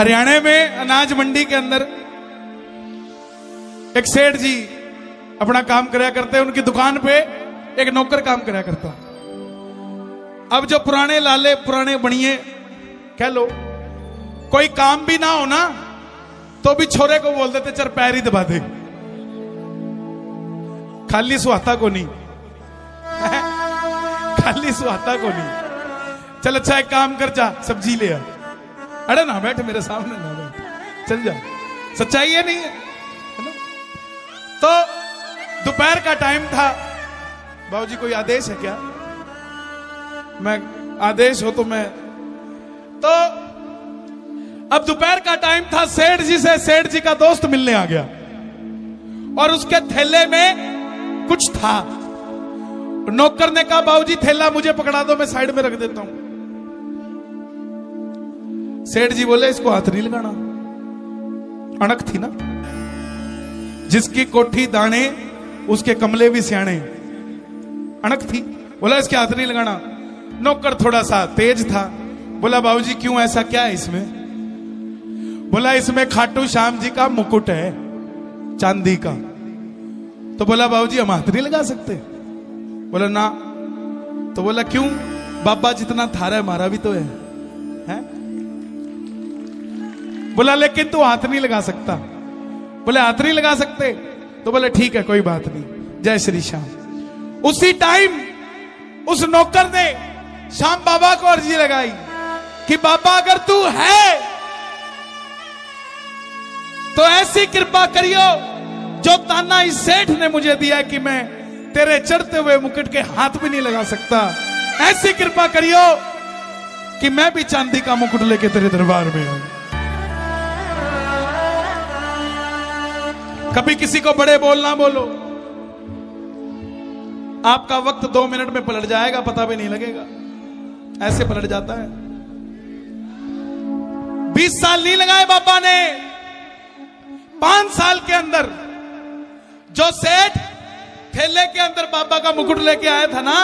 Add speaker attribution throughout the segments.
Speaker 1: हरियाणा में अनाज मंडी के अंदर एक सेठ जी अपना काम कराया करते, उनकी दुकान पे एक नौकर काम कराया करता। अब जो पुराने लाले पुराने बनिए कह लो, कोई काम भी ना हो ना तो भी छोरे को बोल देते चल पैर ही दबा दे, खाली सुहाता को नहीं खाली सुहाता को नहीं, चल अच्छा एक काम कर, जा सब्जी ले आ। अरे ना बैठ मेरे सामने, ना बैठ, चल जा। सच्चाई है नहीं है ना? तो दोपहर का टाइम था। बाबूजी कोई आदेश है क्या? मैं आदेश हो तो मैं तो अब दोपहर का टाइम था। सेठ जी से सेठ जी का दोस्त मिलने आ गया और उसके थैले में कुछ था। नौकर ने कहा बाबूजी थैला मुझे पकड़ा दो, मैं साइड में रख देता हूं। सेठ जी बोले इसको हाथ नहीं लगाना, अणक थी ना, जिसकी कोठी दाने उसके कमले भी सियाणे, अणक थी। बोला इसके हाथ नहीं लगाना। नौकर थोड़ा सा तेज था, बोला बाबूजी क्यों, ऐसा क्या है इसमें? बोला इसमें खाटू श्याम जी का मुकुट है चांदी का। तो बोला बाबूजी हम हाथ नहीं लगा सकते? बोला ना। तो बोला क्यों? बाबा जितना थारा है हमारा भी तो है, हैं? बोला लेकिन तू हाथ नहीं लगा सकता। बोले हाथ नहीं लगा सकते? तो बोले ठीक है कोई बात नहीं, जय श्री श्याम। उसी टाइम उस नौकर ने श्याम बाबा को अर्जी लगाई कि बाबा अगर तू है तो ऐसी कृपा करियो जो ताना इस सेठ ने मुझे दिया कि मैं तेरे चढ़ते हुए मुकुट के हाथ भी नहीं लगा सकता, ऐसी कृपा करियो कि मैं भी चांदी का मुकुट लेके तेरे दरबार में आऊं। कभी किसी को बड़े बोलना बोलो, आपका वक्त 2 मिनट में पलट जाएगा, पता भी नहीं लगेगा, ऐसे पलट जाता है। 20 साल नहीं लगाए बाबा ने, 5 साल के अंदर जो सेठ थैले के अंदर बाबा का मुकुट लेके आया था ना,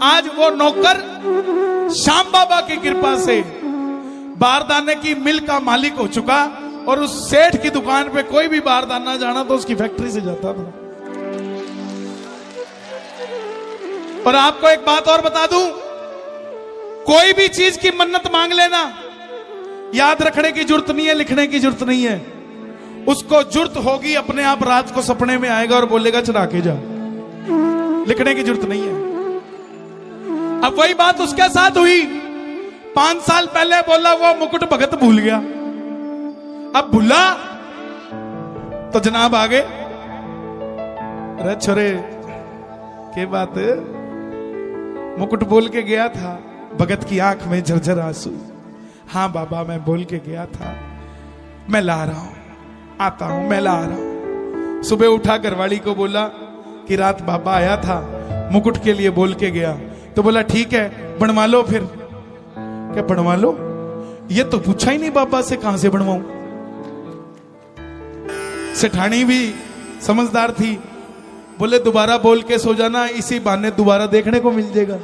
Speaker 1: आज वो नौकर श्याम बाबा की कृपा से बारदाने की मिल का मालिक हो चुका। और उस सेठ की दुकान पे कोई भी बारदाना जाना तो उसकी फैक्ट्री से जाता था। और आपको एक बात और बता दूं, कोई भी चीज की मन्नत मांग लेना, याद रखने की जरूरत नहीं है, लिखने की जरूरत नहीं है। उसको जरूरत होगी अपने आप रात को सपने में आएगा और बोलेगा चढ़ा के जा, लिखने की जरूरत नहीं है। अब वही बात उसके साथ हुई। 5 साल पहले बोला वो मुकुट भगत भूल गया, अब भूला तो जनाब आ गए, अरे छोरे के बात, मुकुट बोल के गया था। भगत की आंख में झरझर आंसू, हाँ बाबा मैं बोल के गया था, मैं ला रहा हूं, आता हूं, मैं ला रहा हूं। सुबह उठा घरवाली को बोला कि रात बाबा आया था, मुकुट के लिए बोल के गया। तो बोला ठीक है बनवा लो फिर। क्या बनवा लो? ये तो पूछा ही नहीं बाबा से, कहां से बनवाऊं? सेठानी भी समझदार थी, बोले दोबारा बोल के सो जाना, इसी बहाने दोबारा देखने को मिल जाएगा।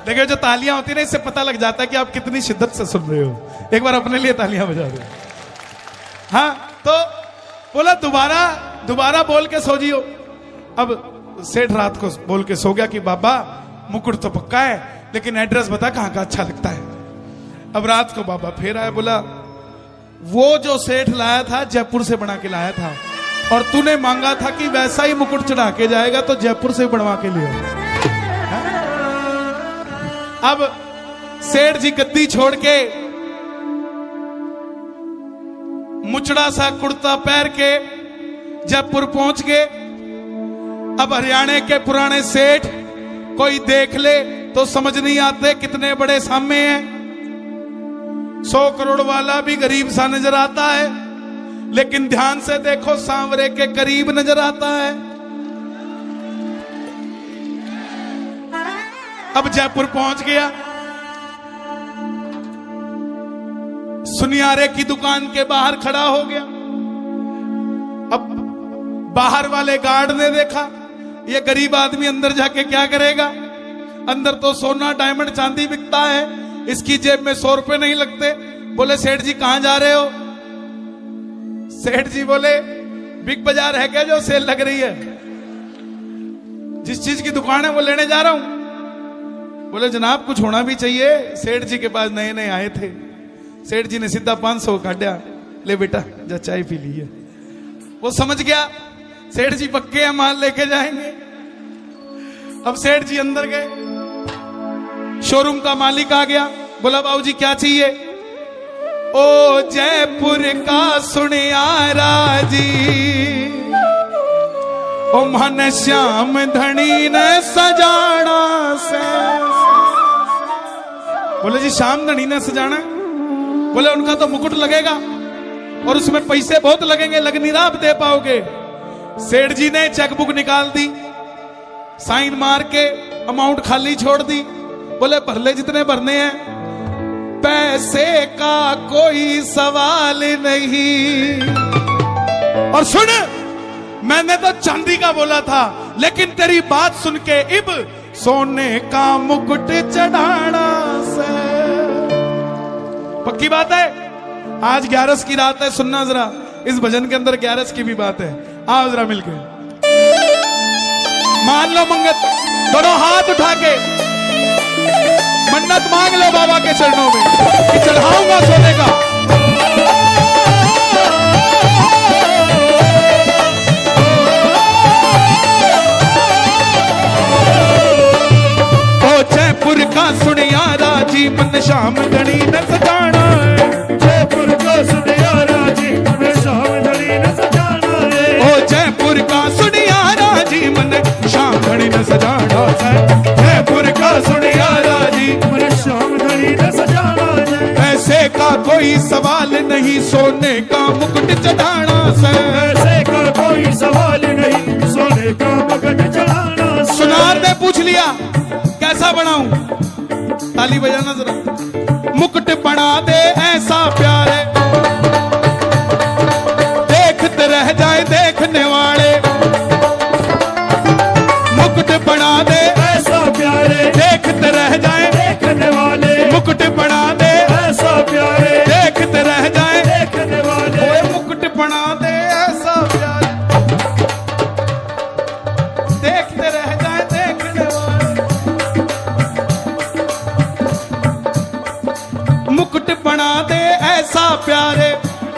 Speaker 1: देखिए जो तालियां होती है ना, इससे पता लग जाता है कि आप कितनी शिद्दत से सुन रहे हो। एक बार अपने लिए तालियां बजा दो। हाँ तो बोला दोबारा बोल के सो जियो। अब सेठ रात को बोल के सो गया कि बाबा मुकुट तो पक्का है, लेकिन एड्रेस बता कहां का अच्छा लगता है। अब रात को बाबा फिर आया, बोला वो जो सेठ लाया था जयपुर से बना के लाया था, और तूने मांगा था कि वैसा ही मुकुट चढ़ा के जाएगा, तो जयपुर से बनवा के लिया। अब सेठ जी गद्दी छोड़ के मुचड़ा सा कुर्ता पहन के जयपुर पहुंच गए। अब हरियाणा के पुराने सेठ कोई देख ले तो समझ नहीं आते कितने बड़े सामे हैं। 100 करोड़ वाला भी गरीब सा नजर आता है, लेकिन ध्यान से देखो सांवरे के करीब नजर आता है। अब जयपुर पहुंच गया, सुनियारे की दुकान के बाहर खड़ा हो गया। अब बाहर वाले गार्ड ने देखा ये गरीब आदमी अंदर जाके क्या करेगा, अंदर तो सोना डायमंड चांदी बिकता है, इसकी जेब में 100 रुपए नहीं लगते। बोले सेठ जी कहां जा रहे हो? सेठ जी बोले बिग बाजार है क्या जो सेल लग रही है? जिस चीज की दुकान है वो लेने जा रहा हूं। बोले जनाब कुछ होना भी चाहिए। सेठ जी के पास नए नए आए थे। सेठ जी ने सीधा 500 काटा, ले बेटा जा चाय पी ली है। वो समझ गया सेठ जी पक्के हैं, माल लेके जाएंगे। अब सेठ जी अंदर गए, शोरूम का मालिक आ गया, बोला बाबूजी क्या चाहिए? ओ जयपुर का सुनियारा जी, ओ मन श्याम धनी ने सजाना से। बोले जी श्याम धनी ने सजाना? बोले उनका तो मुकुट लगेगा और उसमें पैसे बहुत लगेंगे, लग नहीं रहा आप दे पाओगे। सेठ जी ने चेकबुक निकाल दी, साइन मार के अमाउंट खाली छोड़ दी। बोले भर ले जितने भरने हैं, पैसे का कोई सवाल नहीं। और सुन, मैंने तो चांदी का बोला था, लेकिन तेरी बात सुन के इब सोने का मुकुट चढ़ाना से। पक्की बात है। आज 11 की रात है, सुनना जरा, इस भजन के अंदर 11 की भी बात है। आओ जरा मिलके मान लो मंगत, दोनों हाथ उठा के मन्नत मांग लो बाबा के चरणों में कि चढ़ाऊंगा सोने का। ओ जयपुर का सुनियारा जी, मन श्याम धनी न सजाना है।
Speaker 2: जयपुर का सुनियारा जी, मन श्याम धनी न सजाना है।
Speaker 1: ओ जयपुर का सुनियारा जी, मन श्याम धनी न सजाना है। जयपुर का सुनियारा जी,
Speaker 2: मन श्याम धनी न सजाना है।
Speaker 1: पैसे का कोई सवाल नहीं, सोने का मुकुट चढ़ाना से।
Speaker 2: पैसे का कोई सवाल नहीं, सोने का मुकुट चढ़ाना से।
Speaker 1: सुनार ने पूछ लिया कैसा बनाऊं? ताली बजाना जरा। मुकुट बना दे ऐसा प्यारे, देखते रह जाए देखने वाले। मुकुट बना दे
Speaker 2: ऐसा प्यारे,
Speaker 1: देखते रह जाए
Speaker 2: देखने वाले।
Speaker 1: मुकुट बना दे
Speaker 2: ऐसा प्यारे,
Speaker 1: देखते रह जाए
Speaker 2: देखने वाले।
Speaker 1: ओए मुकुट बना दे ऐसा प्यारे, देखते रह जाए देखने वाले। मुकुट बना दे ऐसा प्यारे,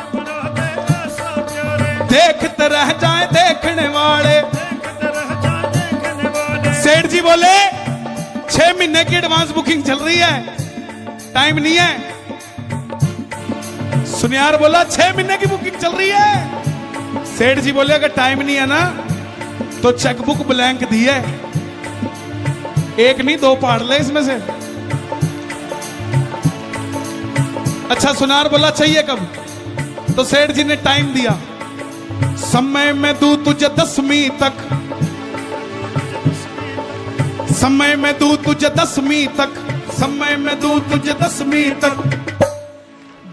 Speaker 2: बना दे ऐसा प्यारे,
Speaker 1: देखते रह जाए देखने वाले।
Speaker 2: देखते रह जाए देखने वाले।
Speaker 1: सेठ जी बोले 6 महीने की एडवांस बुकिंग चल रही है, टाइम नहीं है। सुनियार बोला 6 महीने की बुकिंग चल रही है। सेठ जी बोले अगर टाइम नहीं है ना तो चेकबुक ब्लैंक दी है, एक नहीं 2 पाड़ ले इसमें से। अच्छा सुनार बोला चाहिए कब? तो सेठ जी ने टाइम दिया, समय में दूं तुझे 10वीं तक, समय में दूं तुझे 10वीं तक, समय में दूं तुझे 10वीं तक।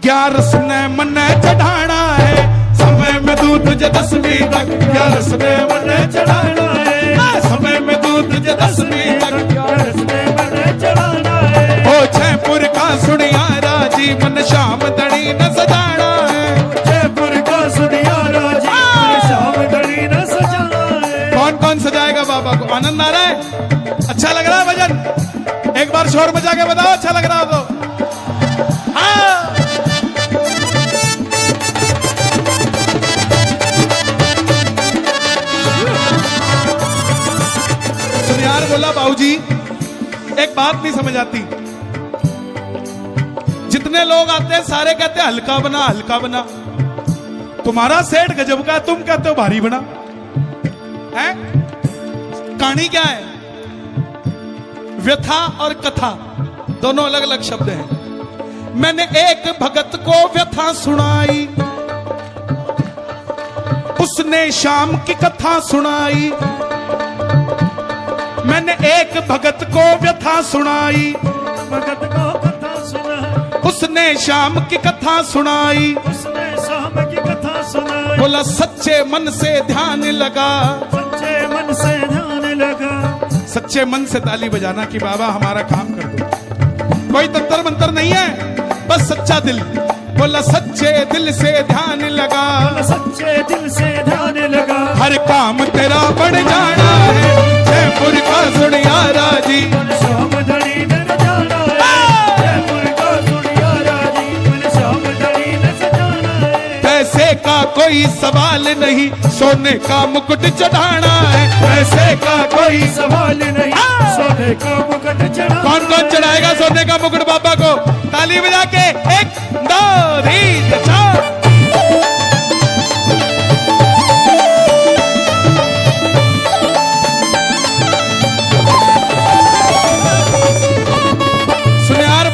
Speaker 1: 11 ने मन चढ़ाना है, समय में दूं तुझे 10वीं तक। 11 ने मन चढ़ाना है, समय में दूं तुझे 10वीं तक।
Speaker 2: 11 ने मन चढ़ाना है।
Speaker 1: ओ जयपुर का सुनियारा जी, मन श्याम धनी न सजाना है।
Speaker 2: जयपुर का सुनियारा जी, मन श्याम धनी न सजाना है।
Speaker 1: कौन कौन सजाएगा बाबा को? आनंद आ रहा है? अच्छा लग रहा है भजन? एक बार शोर मचा के बताओ अच्छा लग रहा हो तो। हाँ। सुनियार बोला बाबूजी एक बात नहीं समझ आती, जितने लोग आते हैं सारे कहते हैं हल्का बना हल्का बना। तुम्हारा सेठ गजब का, तुम कहते हो भारी बना है। कहानी क्या है? व्यथा और कथा दोनों अलग अलग शब्द हैं। मैंने एक भगत को व्यथा सुनाई, उसने शाम की कथा सुनाई। मैंने एक भगत को व्यथा सुनाई,
Speaker 2: भगत को कथा सुना,
Speaker 1: उसने शाम की कथा सुनाई।
Speaker 2: उसने शाम की कथा सुनाई।
Speaker 1: बोला सच्चे मन से ध्यान लगा,
Speaker 2: सच्चे मन से ध्यान लगा,
Speaker 1: सच्चे मन से ताली बजाना कि बाबा हमारा काम कर दो। कोई तंत्र मंत्र नहीं है, बस सच्चा दिल। बोला सच्चे दिल से ध्यान लगा,
Speaker 2: सच्चे दिल से ध्यान लगा,
Speaker 1: हर काम तेरा बढ़ जाना है। जयपुर का सुनियारा जी,
Speaker 2: श्याम धड़ी न जाना है। जयपुर का सुनियारा जी, श्याम धड़ी न सजाना है।
Speaker 1: पैसे का कोई सवाल नहीं, सोने का मुकुट चढ़ाना है। पैसे का कोई
Speaker 2: सवाल नहीं, सोने का मुकुट चढ़ा।
Speaker 1: कौन कौन चढ़ाएगा सोने का मुकुट बाबा को? ताली बजा के 1 2 3 4। सुनियार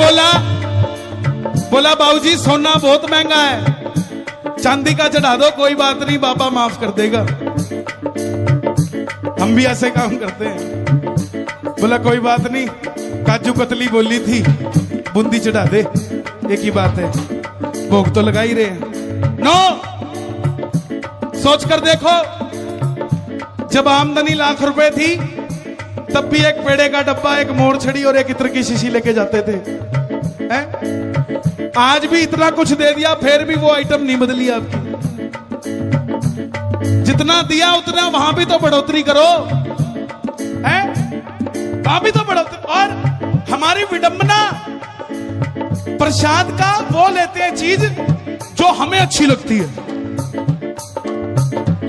Speaker 1: बोला बाबूजी सोना बहुत महंगा है, चांदी का चढ़ा दो, कोई बात नहीं बाबा माफ कर देगा। हम भी ऐसे काम करते हैं। बोला कोई बात नहीं, काजू कतली बोली थी, बूंदी चढ़ा दे, एक ही बात है, भोग तो लगा ही रहे हैं। नो, सोच कर देखो, जब आमदनी लाख रुपए थी तब भी एक पेड़े का डब्बा, एक मोर छड़ी और एक इत्र की शीशी लेके जाते थे, हैं? आज भी इतना कुछ दे दिया फिर भी वो आइटम नहीं बदली आपकी। जितना दिया उतना वहां भी तो बढ़ोतरी करो, हैं? वहां भी तो बढ़ोतरी। और हमारी विडंबना प्रसाद का वो लेते हैं चीज जो हमें अच्छी लगती है।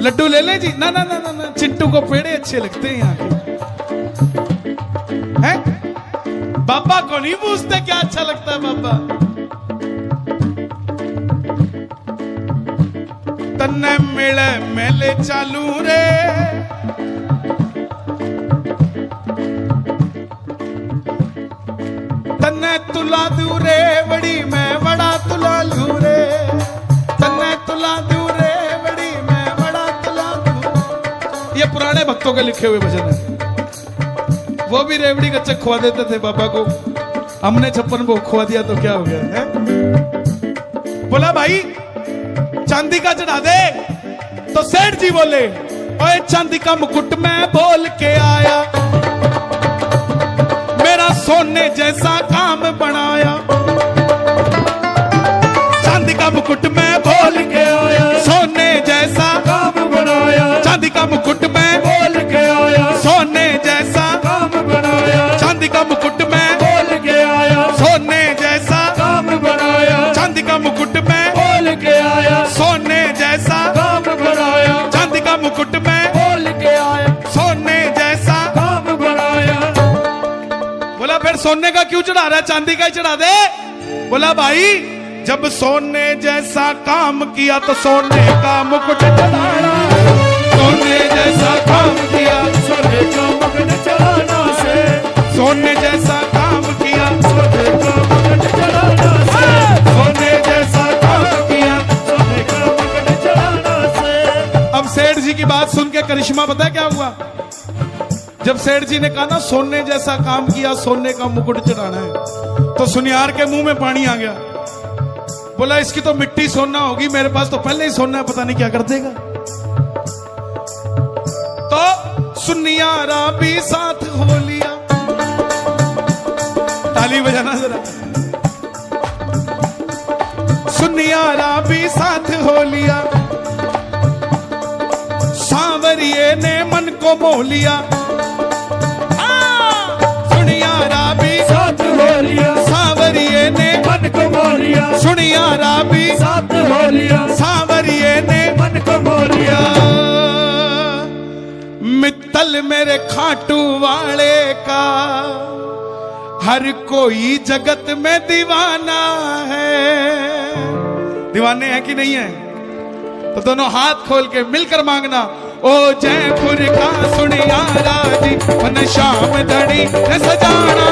Speaker 1: लड्डू ले ले जी, ना ना ना ना, ना। चिंटू को पेड़े अच्छे लगते हैं यहाँ के, हैं? बाबा को नहीं पूछते क्या अच्छा लगता है बाबा। तन्ने मिले मेले चालू रे, तन्ने तुला दूरे बड़ी मैं बड़ा तुला लू रे, तन्ने तुला दूरे बड़ी मैं बड़ा तुला लू। ये पुराने भक्तों के लिखे हुए भजन है। वो भी रेवड़ी कच्चे खुआ देते थे बाबा को, हमने 56 भोग खुआ दिया तो क्या हो गया है? बोला भाई चांदी का चढ़ा दे, तो सेठ जी बोले ओए चांदी का मुकुट मैं बोल के आया, मेरा सोने जैसा काम बनाया। चांदी का मुकुट मैं बोल के आया, सोने जैसा
Speaker 2: काम बनाया।
Speaker 1: चांदी का मुकुट मैं
Speaker 2: बोल के आया,
Speaker 1: सोने जैसा
Speaker 2: काम बनाया।
Speaker 1: चांदी का मुकुट मैं
Speaker 2: बोल के आया,
Speaker 1: सोने जैसा
Speaker 2: काम बनाया।
Speaker 1: चांदी का मुकुट मैं
Speaker 2: बोल के आया,
Speaker 1: सोने जैसा
Speaker 2: काम बनाया।
Speaker 1: चांदी का मुकुट मैं
Speaker 2: बोल के आया,
Speaker 1: सोने जैसा
Speaker 2: काम बनाया।
Speaker 1: बोला फिर सोने का क्यों चढ़ा रहा है, चांदी का ही चढ़ा दे। बोला भाई जब सोने जैसा काम किया तो सोने का मुकुट चढ़ाना, सोने जैसा काम किया
Speaker 2: सोने का मुकुट चढ़ाना से,
Speaker 1: सोने जैसा काम किया
Speaker 2: सोने का मुकुट चढ़ाना से,
Speaker 1: सोने जैसा काम किया।
Speaker 2: सोने का मुकुट चढ़ाना से।
Speaker 1: अब सेठ जी की बात सुन के करिश्मा पता है क्या हुआ? जब सेठ जी ने कहा ना सोने जैसा काम किया, सोने का मुकुट चढ़ाना है, तो सुनियार के मुंह में पानी आ गया। बोला इसकी तो मिट्टी सोना होगी, मेरे पास तो पहले ही सोना है, पता नहीं क्या कर देगा। तो सुनियारा भी साथ हो लिया, ताली बजाना जरा। सुनियारा भी साथ हो लिया, सांवरिये ने मन को मोह लिया। सुनियारा भी
Speaker 2: साथ हो लिया,
Speaker 1: सांवरिये ने
Speaker 2: मन को मोह लिया।
Speaker 1: सुनियारा भी
Speaker 2: साथ हो लिया,
Speaker 1: सांवरिये ने
Speaker 2: मन को मोह लिया।
Speaker 1: मित्तल मेरे खाटू वाले का हर कोई जगत में दीवाना है। दीवाने हैं कि नहीं है? तो दोनों हाथ खोल के मिलकर मांगना, ओ जयपुर का सुनियारा जी मन श्याम धड़ी न सजाना